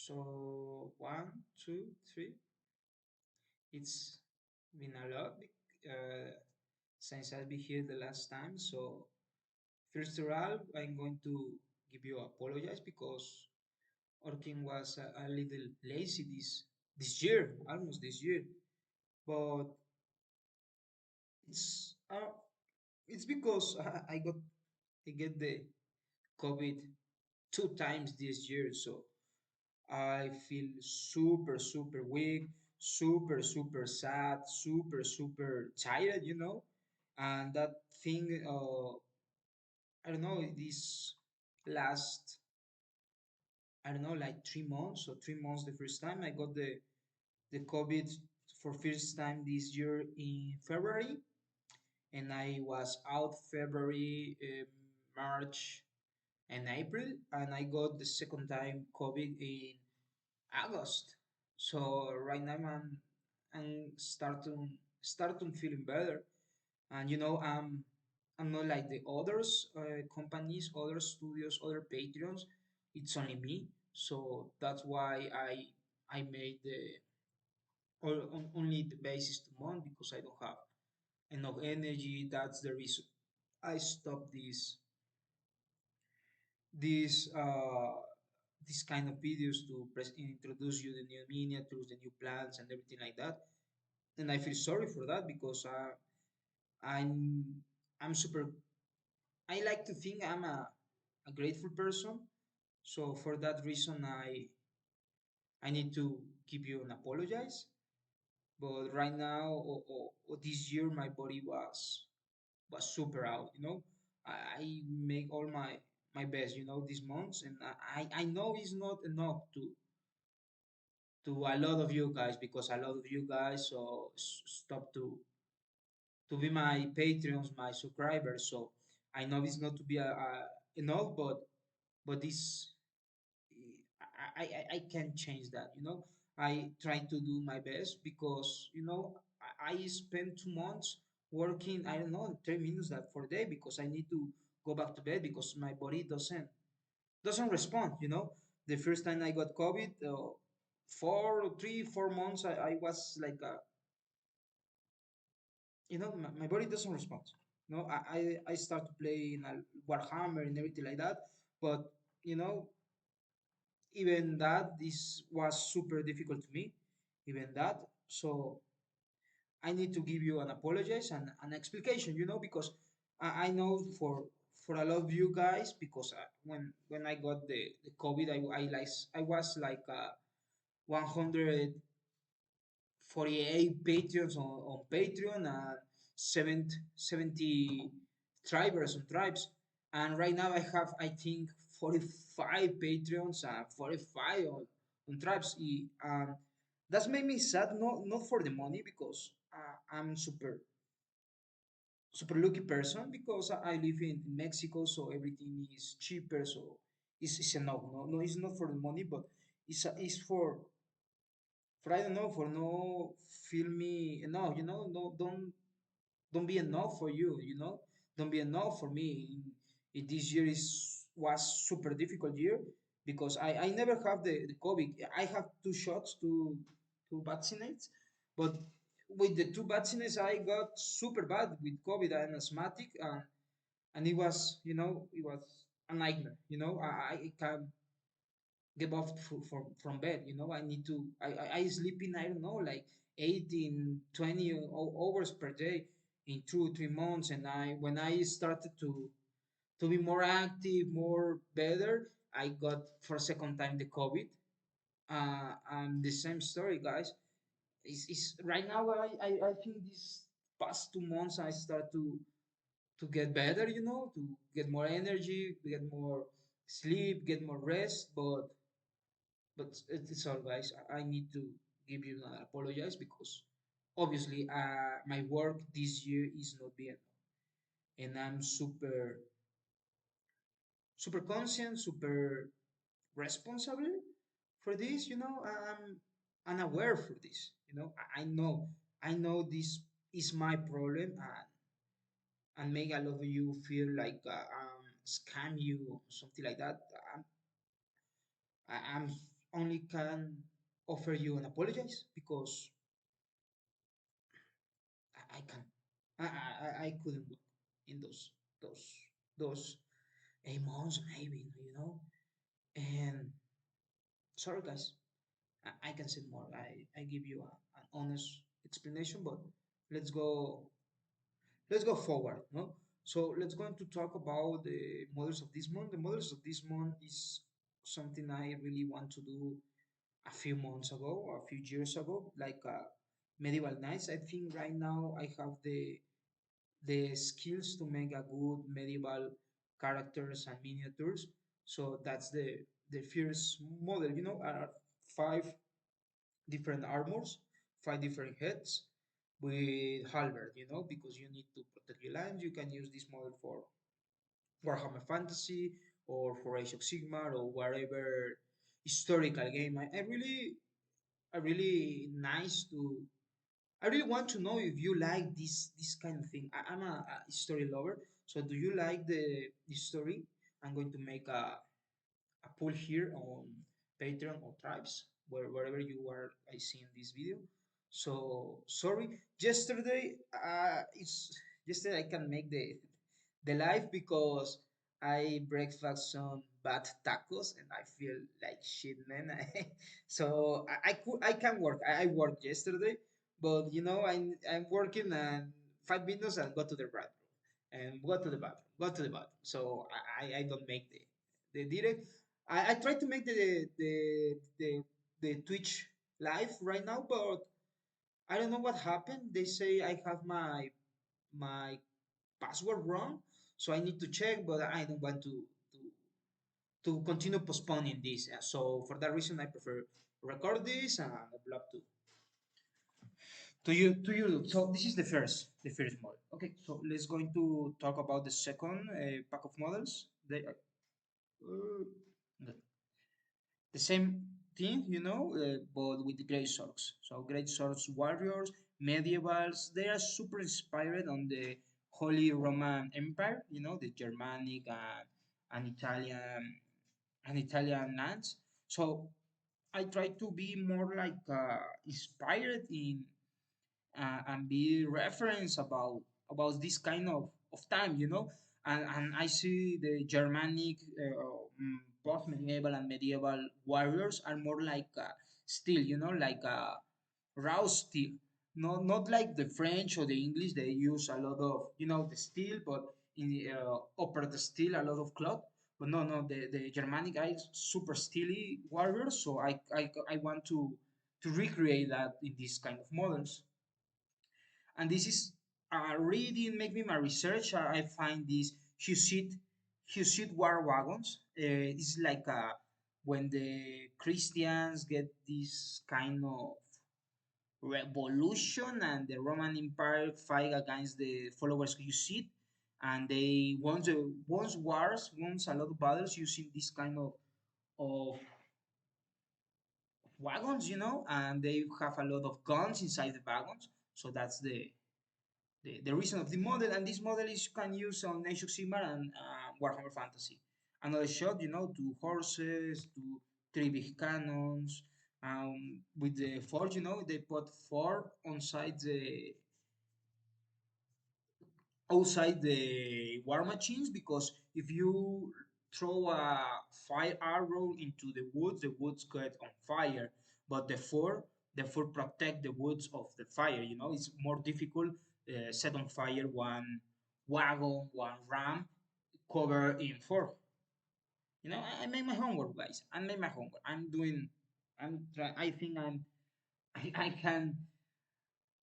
So one, two, three. It's been a lot uh, since I've been here the last time. So first of all, I'm going to give you apologize because Orkin was a little lazy this year, almost this year. But it's uh, it's because I get the COVID two times this year, so I feel super weak, super sad, super tired, and that thing, I don't know, this last, I don't know, like 3 months or 3 months the first time I got the COVID for first time this year in February, and I was out February, March, and April, and I got the second time COVID in August. So right now I'm starting feeling better, and I'm not like the others companies, other studios, other Patreons. It's only me, so that's why I made only the basis to month because I don't have enough energy. That's the reason I stopped this this kind of videos to introduce you the new miniatures, the new plans, and everything like that. And I feel sorry for that because I'm I'm super. I like to think I'm a grateful person. So for that reason, I need to give you an apologize. But right now, or this year, my body was super out. I make all my best. These months, and I know it's not enough to a lot of you guys because a lot of you guys so stop to be my Patreons, my subscribers. So I know it's not to be enough, but this I can change that. I try to do my best because I spend 2 months working. I don't know 3 minutes that for a day because I need to go back to bed because my body doesn't respond. The first time I got COVID, 4 months, I was like my body doesn't respond. I start to play in a Warhammer and everything like that, but you know, even that this was super difficult to me, even that. So I need to give you an apologize and an explication, because I know for a lot of you guys, because when I got the COVID, I was like 148 Patreons on Patreon and 70 tribers on tribes. And right now I have, I think, 45 Patreons and 45 on tribes. That's made me sad, not for the money, because I'm super lucky person because I live in Mexico, so everything is cheaper. So it's enough. No, it's not for the money, but it's for I don't know, for no feel me enough, no, don't be enough for you, don't be enough for me. This year was super difficult year because I never have the COVID. I have two shots to vaccinate, but with the two vaccines I got super bad with COVID. I'm asthmatic, and it was it was a nightmare. I can get off from bed. I need to I sleep in, I don't know, like 18 20 hours per day in 2 3 months. And I when I started to be more active, more better, I got for a second time the COVID. And the same story, guys. Is right now I think this past 2 months I start to get better, to get more energy, get more sleep, get more rest. But it's all, guys. I need to give you an apologize because obviously my work this year is not being, and I'm super conscious, super responsible for this. I'm unaware for this. I know this is my problem, and make a lot of you feel like scam you or something like that. I'm only can offer you an apologize because I can't. I couldn't work in those those 8 months maybe, you know. And sorry guys, I can say more. I give you an honest explanation, but let's go let's go forward, no? So let's go to talk about the models of this month. The models of this month is something I really want to do a few months ago or a few years ago, like medieval knights. I think right now I have the skills to make a good medieval characters and miniatures. So that's the first model. You know, five different armors, five different heads with halberd. You know, because you need to protect your land. You can use this model for Warhammer Fantasy or for Age of Sigmar or whatever historical game. I really nice to I really want to know if you like this kind of thing. I'm a story lover, so do you like the story? I'm going to make a poll here on Patreon or Tribes, wherever you are. I see in this video. So sorry, yesterday it's yesterday I can make the live because I breakfast some bad tacos and I feel like shit, man. So I can work. I worked yesterday, but you know I'm working and 5 minutes and go to the bathroom and go to the bathroom, go to the bathroom. So I don't make the direct. I try to make the Twitch live right now, but I don't know what happened. They say I have my password wrong, so I need to check, but I don't want to continue postponing this. So for that reason, I prefer record this and I'd love to you. So this is the first model. Okay, so let's going to talk about the second pack of models. They the same thing, but with the Great Swords. So Great Swords warriors, medievals, they are super inspired on the Holy Roman Empire, the Germanic and Italian lands. So I try to be more like inspired in and be reference about this kind of time, and I see the Germanic post medieval and medieval warriors are more like steel, like raw steel, not like the French or the English. They use a lot of the steel, but in the upper the steel a lot of cloth. But no, the Germanic guys super steely warriors. So I want to recreate that in these kind of models. And this is reading make me my research. I find these Hussite war wagons. It's like when the Christians get this kind of revolution and the Roman Empire fight against the followers of Hussite, and they won wars, won a lot of battles using this kind of wagons, and they have a lot of guns inside the wagons. So that's the reason of the model, and this model is you can use on Age of Sigmar and Warhammer Fantasy. Another shot, 2 horses, three big cannons. With the forge, they put four on side the outside the war machines, because if you throw a fire arrow into the woods get on fire. But the four protect the woods of the fire. It's more difficult set on fire one wagon, one ram covered in four. I made my homework, guys. I made my homework. I'm doing. I'm trying. I think I can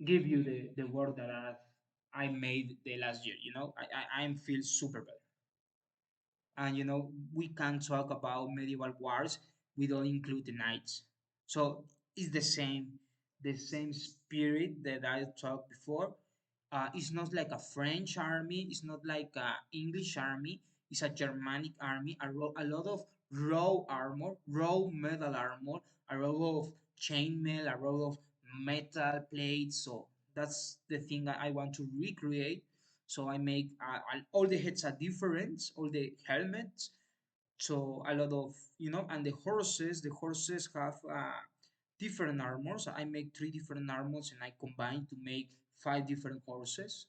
give you the work that I made the last year. I feel super bad. And we can talk about medieval wars. We don't include the knights. So it's the same spirit that I talked before. It's not like a French army. It's not like a English army. It's a Germanic army. A lot of raw armor, raw metal armor, a lot of chainmail, a lot of metal plates. So that's the thing I want to recreate. So I make all the heads are different, all the helmets, So a lot of, and the horses have different armors. I make three different armors and I combine to make five different horses.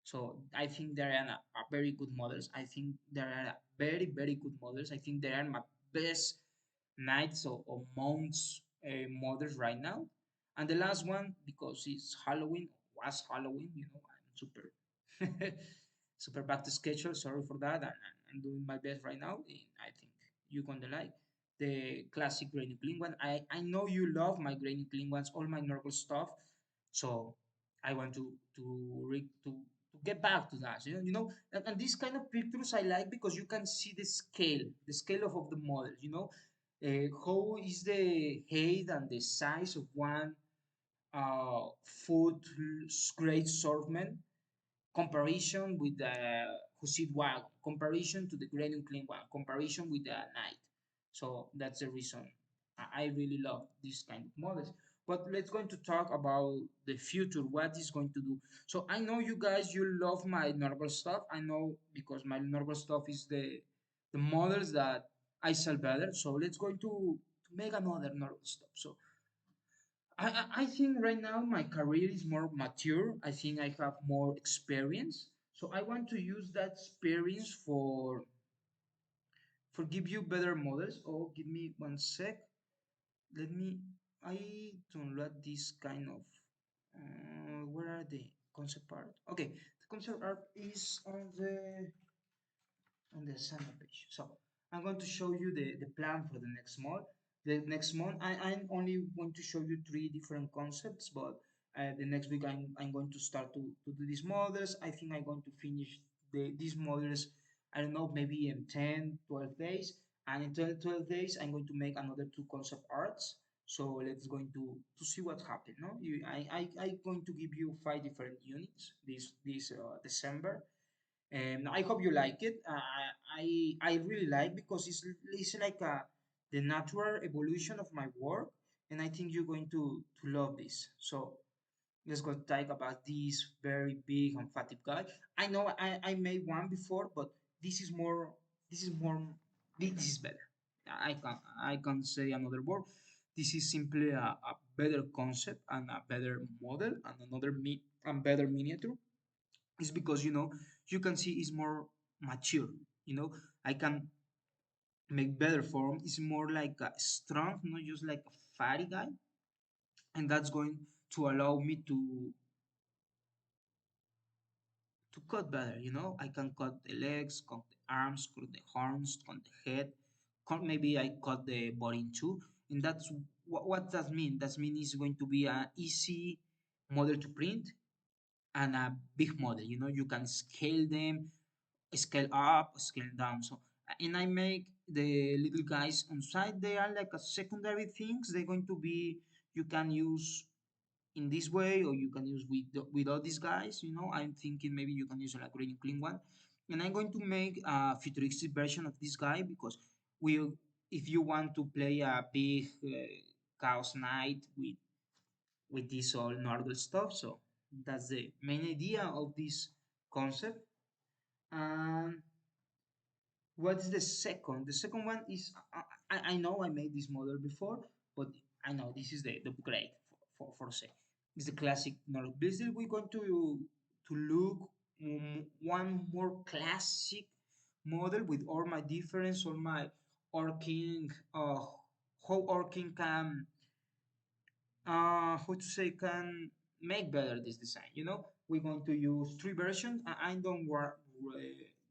So I think they are very good models. I think they are very, very good models. I think they are my best knights or mounts models right now. And the last one, because it's Halloween, was Halloween, I'm super super back to schedule. Sorry for that. I'm doing my best right now. And I think you're gonna like the classic Granny Klingon. I know you love my Granny Klingons, all my Nurgle stuff. So I want to get back to that. And these kind of pictures I like because you can see the scale of the model. How is the height and the size of one foot great swordman comparison with the Husid Wagon, comparison to the Grenium Clean one, comparison with the Knight. So that's the reason I really love this kind of models. But let's going to talk about the future, what is going to do. So I know you guys, you love my normal stuff. I know because my normal stuff is the models that I sell better. So let's going to make another normal stuff. So I think right now my career is more mature. I think I have more experience. So I want to use that experience for give you better models. Oh, give me one sec. Let me. I download this kind of. Where are the concept art? Okay, the concept art is on the center page. So I'm going to show you the plan for the next month. The next month, I'm only going to show you three different concepts, but the next week I'm going to start to do these models. I think I'm going to finish these models, I don't know, maybe in 10, 12 days. And in 12 days, I'm going to make another two concept arts. So let's going to see what happened. No, I going to give you five different units this December, and I hope you like it. I really like because it's like the natural evolution of my work, and I think you're going to love this. So let's go talk about this very big and fatty guy. I know I made one before, but this is more. This is more. This is better. I can't say another word. This is simply a better concept and a better model and another and better miniature. Is because you can see it's more mature. I can make better form. It's more like a strong, not just like a fatty guy, and that's going to allow me to cut better. I can cut the legs, cut the arms, cut the horns, cut the head, maybe I cut the body in two. And that's what that mean. That mean it's going to be an easy model to print and a big model. You can scale them, scale up, scale down. So, and I make the little guys on side. They are like a secondary things. They're going to be, you can use in this way, or you can use with all these guys. I'm thinking maybe you can use like green clean one. And I'm going to make a futuristic version of this guy because we, if you want to play a big chaos knight with this all Nordle stuff. So that's the main idea of this concept. And what is the second? The second one is I know I made this model before, but I know this is the upgrade for say. It's the classic model. Basically, we're going to look one more classic model with all my difference, all my orking, how orking can how to say can make better this design. We're going to use three versions. I don't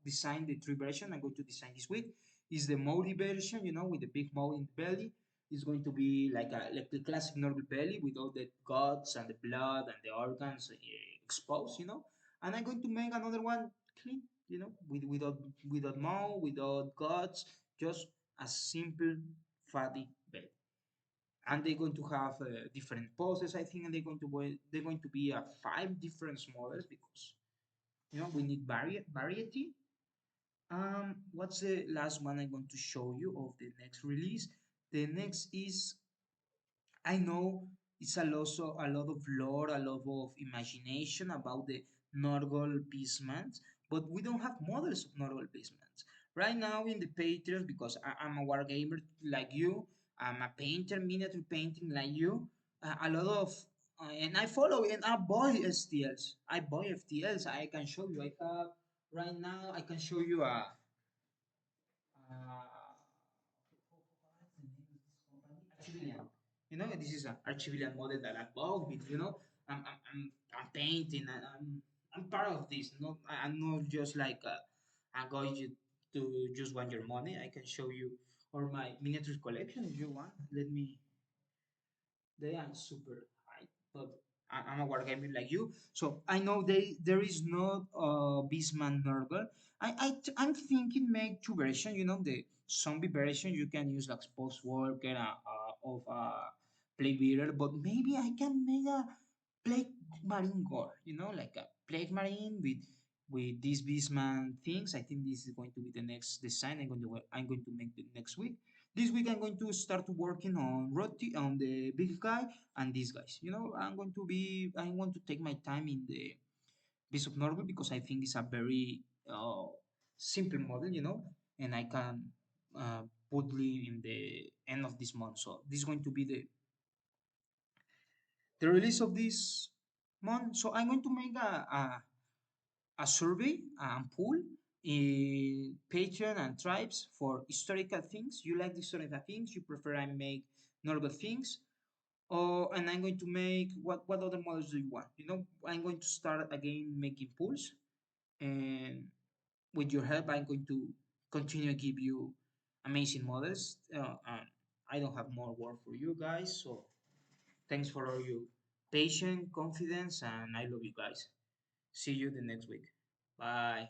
design the three version. I'm going to design this week. Is the moldy version, with the big mold in the belly. It's going to be like the classic normal belly with all the guts and the blood and the organs exposed. And I'm going to make another one clean, without mold, without guts, just a simple fatty belly. And they're going to have different poses, I think, and they're going to be five different models because we need variety. What's the last one I'm going to show you of the next release? The next is, I know it's a lot of lore, a lot of imagination about the Norgol Beastmen, but we don't have models of Norgol Beastmen. right now in the Patreon, because I'm a war gamer like you, I'm a painter, miniature painting like you. A lot of and I follow and I buy STLs. I buy FTLs. I can show you. I have right now. I can show you Archivillian. You know, this is an Archivillian model that I bought with. I'm painting. I'm part of this. Not I'm not just like I'm going to just want your money. I can show you or my miniatures collection if you want. Let me. They are super high, but I'm a wargamer like you, so I know there is not Beastman Nurgle. I'm thinking make two versions. You know, the zombie version you can use like post worker of plague beater, but maybe I can make a plague marine gore. You know, like a plague marine with these Beastman things. I think this is going to be the next design I'm going to make the next week. This week I'm going to start working on Roti, on the big guy, and these guys. You know, I want to take my time in the Beast of Norway because I think it's a very simple model, you know, and I can put it in the end of this month. So this is going to be the release of this month. So I'm going to make a survey and poll in Patreon and tribes for historical things. You like the historical things? You prefer I make normal things? Or and I'm going to make what other models do you want? You know, I'm going to start again making pools, and with your help, I'm going to continue to give you amazing models. I don't have more work for you guys, so thanks for all your patience, confidence, and I love you guys. See you the next week. Bye.